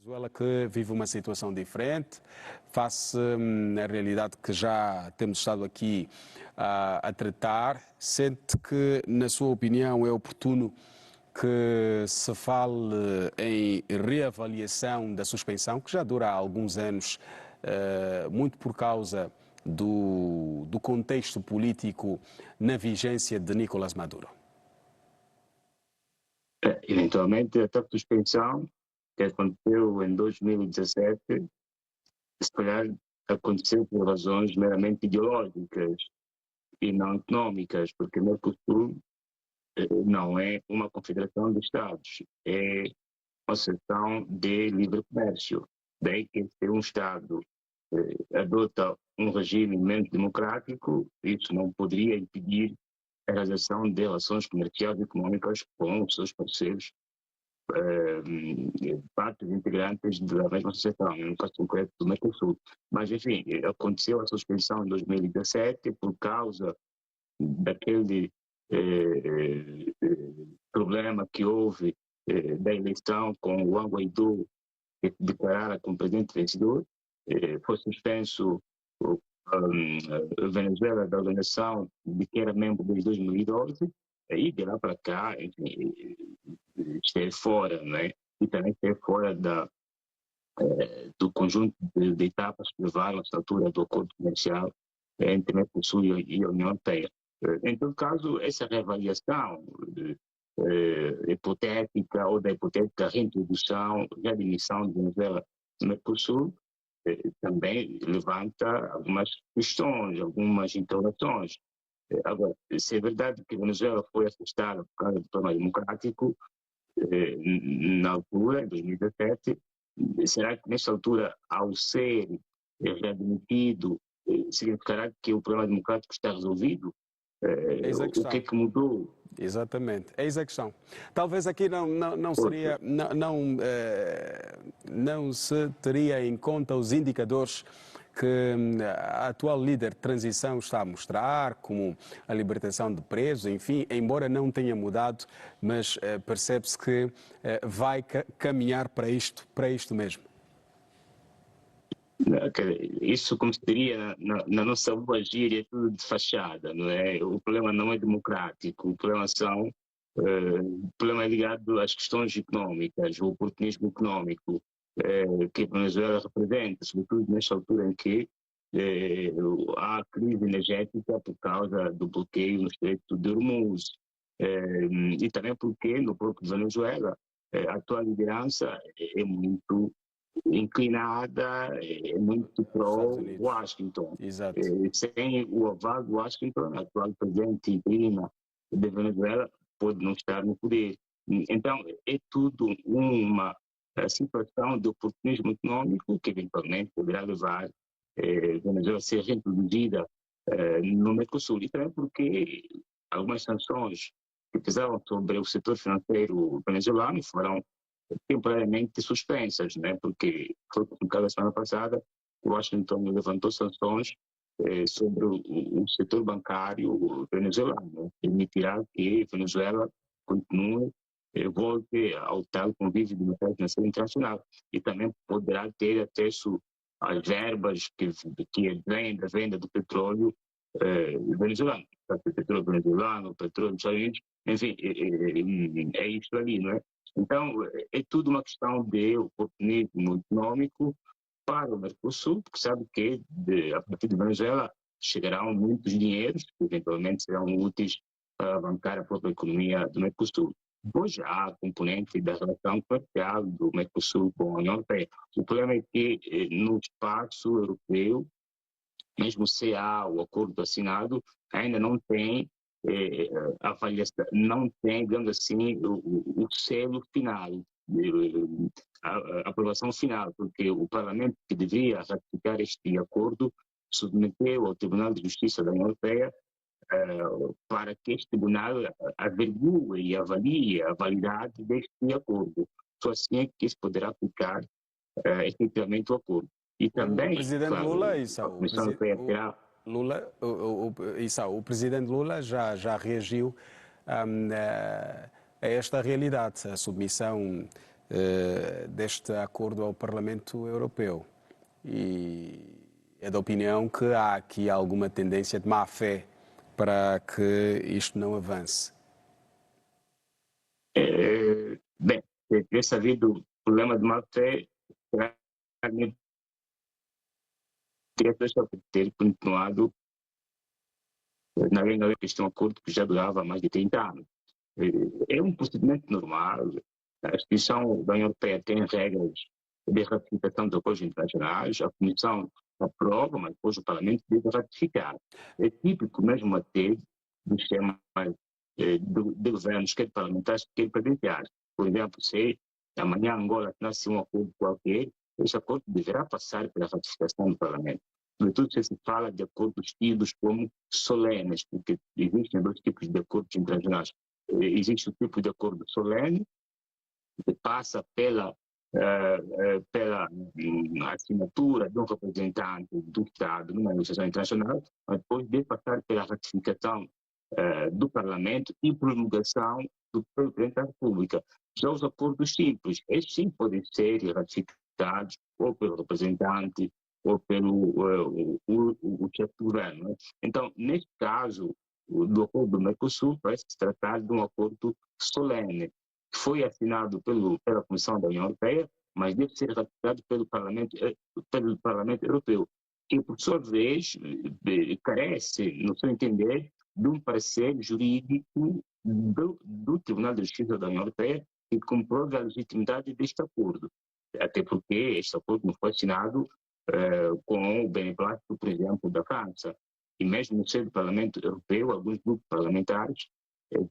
Venezuela que vive uma situação diferente, face à realidade que já temos estado aqui a tratar. Sente que, na sua opinião, é oportuno que se fale em reavaliação da suspensão, que já dura há alguns anos, muito por causa do contexto político na vigência de Nicolás Maduro? Eventualmente, a suspensão que aconteceu em 2017, se calhar aconteceu por razões meramente ideológicas e não económicas, porque o Mercosul não é uma confederação de Estados, é uma seção de livre comércio. Daí que se um Estado adota um regime menos democrático, isso não poderia impedir a realização de relações comerciais e económicas com os seus parceiros, partes integrantes da mesma sociedade, no caso concreto do Mercosul. Mas, enfim, aconteceu a suspensão em 2017 por causa daquele problema que houve da eleição com o Juan Guaidó que declarara como presidente vencedor. Foi suspenso a Venezuela da organização de que era membro desde 2012 e de lá para cá, enfim, esteve fora, né? E também esteve fora do conjunto de etapas que levaram a esta altura do acordo comercial entre Mercosul e a União Europeia. Em todo caso, essa reavaliação hipotética ou da hipotética reintrodução, readmissão de Venezuela no Mercosul também levanta algumas questões, algumas interrogações. Agora, se é verdade que a Venezuela foi afastada por causa do problema democrático, na altura, em 2017, será que nessa altura, ao ser readmitido, significará que o problema democrático está resolvido? Eis a O que é questão. que mudou? Exatamente, eis a questão. Talvez aqui não seria, não se teria em conta os indicadores que a atual líder de transição está a mostrar, como a libertação de presos, enfim, embora não tenha mudado, mas percebe-se que vai caminhar para isto mesmo. Isso, como se diria na nossa boa gíria, é tudo de fachada, não é? O problema não é democrático, o problema o problema é ligado às questões económicas, o oportunismo económico que a Venezuela representa, sobretudo nesta altura em que há crise energética por causa do bloqueio no Estreito de Hormuz, e também porque no próprio Venezuela a atual liderança é muito inclinada, é muito Estados Unidos. pró-Washington. Exato. Sem o aval de Washington, a atual presidente interina da Venezuela pode não estar no poder. Então, é tudo uma situação de oportunismo econômico que eventualmente poderá levar a Venezuela a ser reintroduzida no Mercosul. E também porque algumas sanções que pesavam sobre o setor financeiro venezuelano foram temporariamente suspensas, né? Porque foi publicado a semana passada, Washington levantou sanções sobre o setor bancário venezuelano, permitirá que Venezuela continue, volte ao tal convívio do mercado financeiro internacional e também poderá ter acesso às verbas que vêm da venda do petróleo venezuelano, o petróleo venezuelano, o petróleo dos Estados Unidos, enfim, é isso ali, não é? Então, é tudo uma questão de oportunismo econômico para o Mercosul, porque sabe que a partir de Venezuela chegarão muitos dinheiros que eventualmente serão úteis para alavancar a própria economia do Mercosul. Depois há a componente da relação comercial do Mercosul com a União Europeia. O problema é que no espaço europeu, mesmo se há o acordo assinado, ainda não tem avaliação, não tem, digamos assim, o selo final, a aprovação final, porque o Parlamento que devia ratificar este acordo submeteu ao Tribunal de Justiça da União Europeia para que este tribunal avergue e avalie a validade deste acordo. Só assim é que se poderá aplicar efetivamente o acordo. E O também, presidente claro, Lula, a Comissão Europeia terá o presidente Lula já reagiu a esta realidade, a submissão deste acordo ao Parlamento Europeu. E é da opinião que há aqui alguma tendência de má fé para que isto não avance. Bem, esse havido problema de má fé, ter continuado na questão de acordo que já durava mais de 30 anos. É um procedimento normal. A instituição da União Europeia tem regras de ratificação de acordos internacionais, a Comissão aprova, mas depois o Parlamento deve ratificar. É típico mesmo até do sistema de governos, quer parlamentares, quer presidenciais. Por exemplo, se amanhã Angola nasce um acordo qualquer, esse acordo deverá passar pela ratificação do Parlamento. Sobretudo se fala de acordos tidos como solenes, porque existem dois tipos de acordos internacionais. Existe o tipo de acordo solene, que passa pela assinatura de um representante do Estado numa negociação internacional, mas depois de passar pela ratificação do Parlamento e promulgação do Presidente da República. Já os acordos simples, esses sim podem ser ratificados ou pelo representante ou pelo o chefe do governo. Então, neste caso, do acordo do Mercosul, parece se tratar de um acordo solene, que foi assinado pela Comissão da União Europeia, mas deve ser ratificado pelo Parlamento Europeu, que, por sua vez, carece, no seu entender, de um parecer jurídico do Tribunal de Justiça da União Europeia que comprove a legitimidade deste acordo. Até porque este acordo não foi assinado com o beneplácito, por exemplo, da França. E mesmo no seio do Parlamento Europeu, alguns grupos parlamentares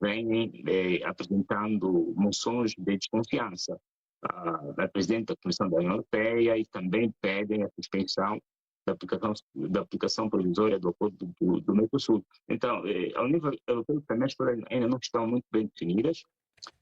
vêm apresentando moções de desconfiança à Presidente da Comissão da União Europeia e também pedem a suspensão da aplicação provisória do acordo do Mercosul. Então, ao nível europeu, também as coisas ainda não estão muito bem definidas.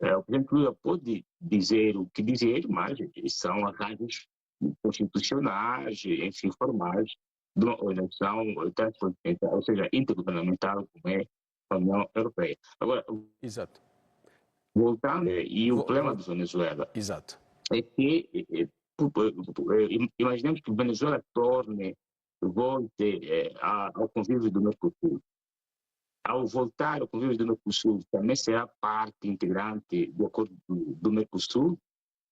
O presidente Lula pode dizer o que dizer, mas são arranjos constitucionais, enfim, formais, de uma organização transcontinental, ou seja, intergovernamental, como é a União Europeia. Agora, exato. Voltando, e o problema da Venezuela exato. É que imaginemos que a Venezuela volte ao convívio do Mercosul. Ao voltar ao convívio do Mercosul, também será parte integrante do acordo do Mercosul,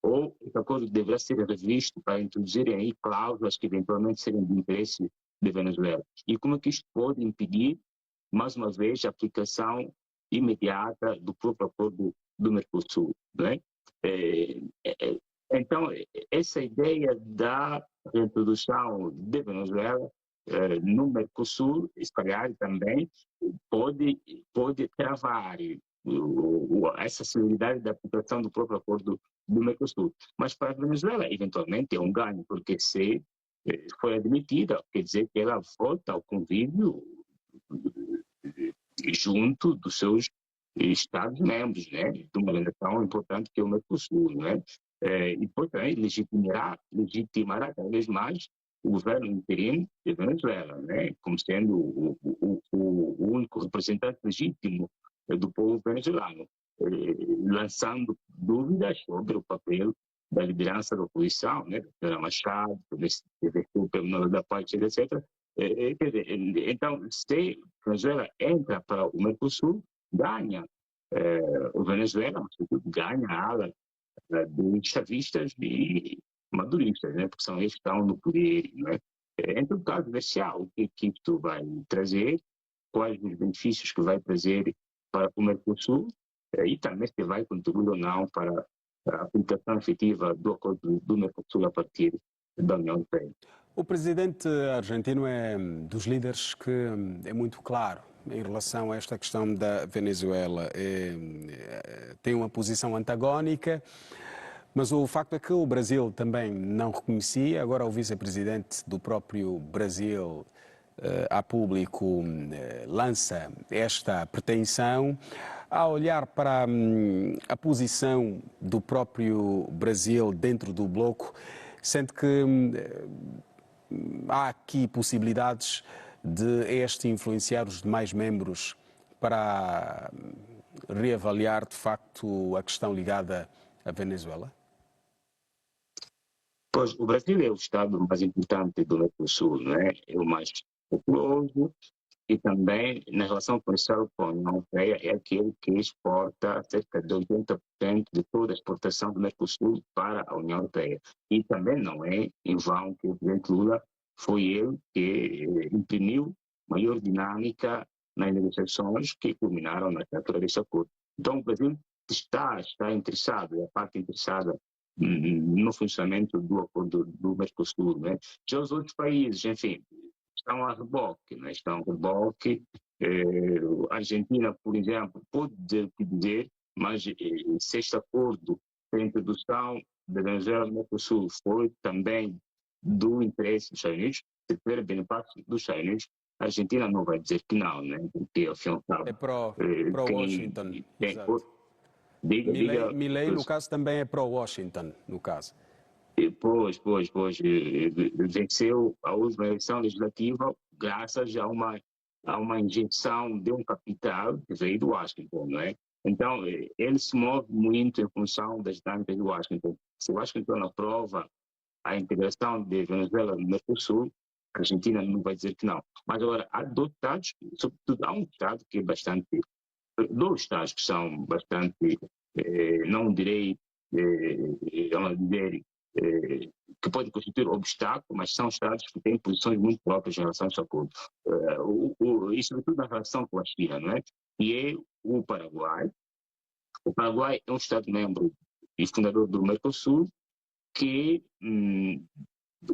ou esse acordo deverá ser revisto para introduzirem aí cláusulas que eventualmente serem de interesse da Venezuela. E como é que isto pode impedir, mais uma vez, a aplicação imediata do próprio acordo do Mercosul, não é? Então, essa ideia da reintrodução de Venezuela no Mercosul, se calhar também pode travar essa celeridade da aplicação do próprio acordo do Mercosul. Mas para a Venezuela, eventualmente, é um ganho, porque se foi admitida, quer dizer que ela volta ao convívio junto dos seus Estados-membros, né, de uma organização importante que é o Mercosul, né? E depois também legitimará cada vez mais o governo interino de Venezuela, né, como sendo o único representante legítimo do povo venezuelano, lançando dúvidas sobre o papel da liderança da oposição, né, da Machado, pelo nome da paz, etc. Então, se a Venezuela entra para o Mercosul, ganha o Venezuela, ganha a ala dos chavistas e maduristas, né? Porque são eles que estão no poder, né? Em todo caso, ver-se o que isto vai trazer, quais os benefícios que vai trazer para o Mercosul e também se vai contribuir ou não para a aplicação efetiva do acordo do Mercosul a partir da União Europeia. O presidente argentino é dos líderes que é muito claro em relação a esta questão da Venezuela. Tem uma posição antagónica, mas o facto é que o Brasil também não reconhecia. Agora o vice-presidente do próprio Brasil a público lança esta pretensão. A olhar para a posição do próprio Brasil dentro do bloco, sente que há aqui possibilidades de este influenciar os demais membros para reavaliar de facto a questão ligada à Venezuela? Pois, o Brasil é o estado mais importante do Mercosul, não é? É o mais populoso e também, na relação comercial com a União Europeia, é aquele que exporta cerca de 80% de toda a exportação do Mercosul para a União Europeia. E também não é em vão que o presidente Lula foi ele que imprimiu maior dinâmica nas negociações que culminaram na assinatura deste acordo. Então, o Brasil está interessado, é a parte interessada no funcionamento do acordo do Mercosul. Né? Já os outros países, enfim, estão a reboque, né? Estão a reboque. A Argentina, por exemplo, pode dizer o que dizer, mas se este acordo de introdução da Venezuela no Mercosul foi também do interesse dos Estados Unidos, se tiver benefício dos Estados Unidos, a Argentina não vai dizer que não, né? Porque, ao fim e ao É cabo, pró-Washington, tem, exato. diga, Milley, no caso, também é pró-Washington, no caso. Pois, venceu a última eleição legislativa graças a uma injeção de um capital que veio do Washington, não é? Então, ele se move muito em função das dinâmicas do Washington. Se Washington aprova a integração de Venezuela no Mercosul, a Argentina não vai dizer que não. Mas agora, há dois estados, sobretudo há um estado que é bastante, dois estados que são bastante, não direi, vamos dizer, que podem constituir obstáculo, mas são estados que têm posições muito próprias em relação a esse acordo. E sobretudo na relação com a China, não é? E é o Paraguai. O Paraguai é um estado membro e fundador do Mercosul que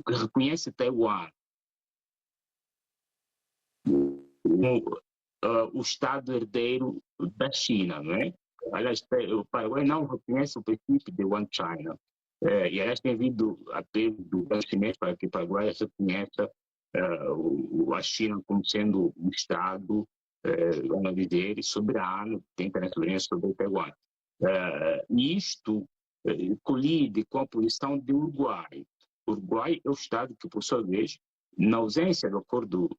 reconhece Taiwan como o estado herdeiro da China, não é? Aliás, o Paraguai não reconhece o princípio de One China. E, aliás, tem havido apelo do governo chinês para que o Paraguai reconheça a China como sendo um Estado, vamos dizer, soberano, que tem também soberania sobre Taiwan. E isto colide com a posição do Uruguai. O Uruguai é o Estado que, por sua vez, na ausência do acordo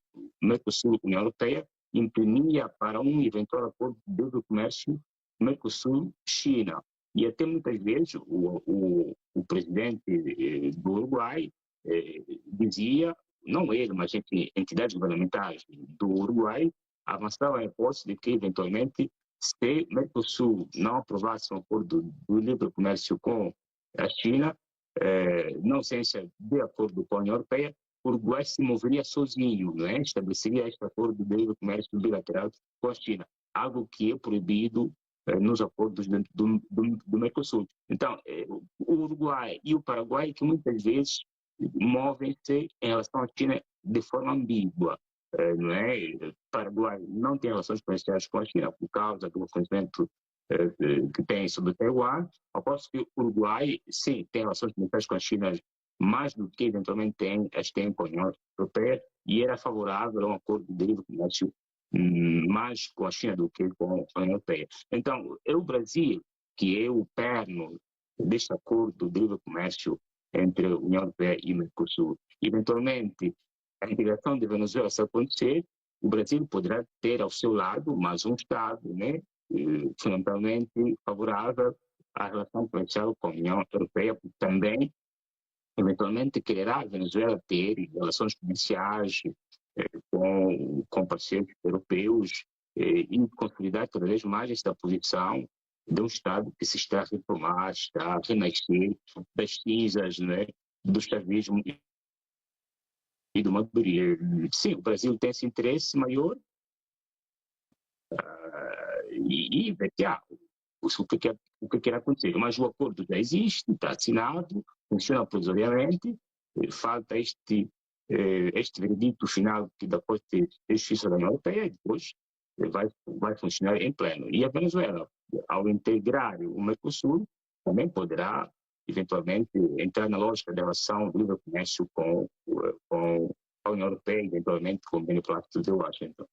Mercosul-União Europeia, imprimia para um eventual acordo de livre comércio Mercosul-China. E até muitas vezes o presidente do Uruguai dizia, não ele, mas enfim, entidades governamentais do Uruguai, avançavam a hipótese de que, eventualmente, se Mercosul não aprovasse um acordo de livre comércio com a China, na ausência de acordo com a União Europeia, o Uruguai se moveria sozinho, né? Estabeleceria este acordo de livre comércio bilateral com a China, algo que é proibido nos acordos do Mercosul. Então, o Uruguai e o Paraguai, que muitas vezes movem-se em relação à China de forma ambígua. Não é? O Paraguai não tem relações comerciais com a China por causa do reconhecimento que tem sobre Taiwan, aposto que o Uruguai, sim, tem relações comerciais com a China mais do que eventualmente as tem com a União Europeia e era favorável a um acordo de livre comércio mais com a China do que com a União Europeia. Então, é o Brasil que é o perno deste acordo de livre comércio entre a União Europeia e o Mercosul. Eventualmente, a integração de Venezuela, se acontecer, o Brasil poderá ter ao seu lado mais um Estado, né, fundamentalmente favorável à relação comercial com a União Europeia, porque também, eventualmente, quererá a Venezuela ter relações comerciais com parceiros europeus e consolidar cada vez mais esta posição de um Estado que se está a retomar, está a renascer das cinzas, né, do chavismo e do Maduro. Sim, o Brasil tem esse interesse maior e vetear o que quer acontecer. Mas o acordo já existe, está assinado, funciona provisoriamente, falta este veredito final que da Corte de Justiça da União Europeia e depois vai funcionar em pleno. E a Venezuela, ao integrar o Mercosul, também poderá eventualmente entrar na lógica da relação de livre comércio com a União Europeia, eventualmente com o beneplácito de Washington.